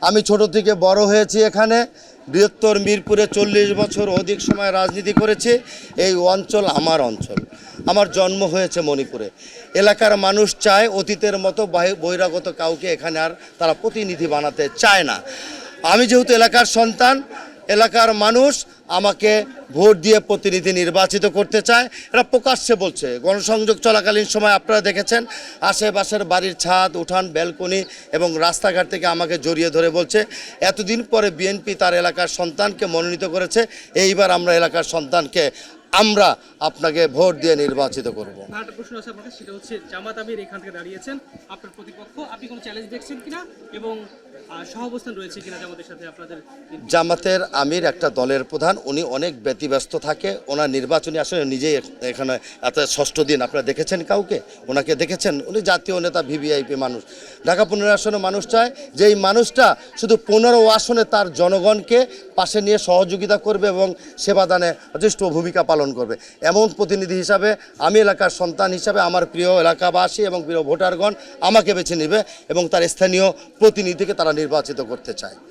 আমি ছোট থেকে বড় হয়েছি এখানে বৃহত্তর মিরপুরে 40 বছর অধিক সময় রাজনীতি করেছি। এই অঞ্চল আমার অঞ্চল, আমার জন্ম হয়েছে মণিপুরে। এলাকার মানুষ চায় অতীতের মতো বহিরাগত কাউকে এখানে আর তারা প্রতিনিধি বানাতে চায় না। আমি যেহেতু এলাকার সন্তান, এলাকার মানুষ আমাকে ভোট দিয়ে প্রতিনিধি নির্বাচিত করতে চায়। এরা প্রকাশ্যে বলছে, গণসংযোগ চলাকালীন সময় আপনারা দেখেছেন আশেপাশের বাড়ির ছাদ, উঠান, ব্যালকনি এবং রাস্তাঘাট থেকে আমাকে জড়িয়ে ধরে বলছে এতদিন পরে বিএনপি তার এলাকার সন্তানকে মনোনীত করেছে, এইবার আমরা এলাকার সন্তানকে আমরা আপনাকে ভোট দিয়ে নির্বাচিত করব। একটা প্রশ্ন আছে আপনাদের, সেটা হচ্ছে জামাত আমির এখান থেকে দাঁড়িয়েছেন, আপনার প্রতিপক্ষ, আপনি কোনো চ্যালেঞ্জ দেখছেন কিনা এবং সহাবস্থান রয়েছে কিনা জামাতের সাথে আপনাদের? জামাতের আমির একটা দলের প্রধান, উনি অনেক ব্যতিব্যস্ত থাকে, ওনার নির্বাচনী আসলে নিজেই এখানে এত ষষ্ঠ দিন আপনারা দেখেছেন কাউকে ওনাকে দেখেছেন? উনি জাতীয় নেতা, ভিভিআইপি মানুষ। ঢাকা 15 আসনে মানুষ চায় যে এই মানুষটা শুধু 15 আসনে তার জনগণকে পাশে নিয়ে সহযোগিতা করবে এবং সেবাদানে যথেষ্ট ভূমিকা পালন করবে। এমন প্রতিনিধি হিসাবে আমি এলাকার সন্তান হিসাবে আমার প্রিয় এলাকাবাসী এবং প্রিয় ভোটারগণ আমাকে বেছে নেবে এবং তার স্থানীয় প্রতিনিধিকে তারা নির্বাচিত করতে চায়।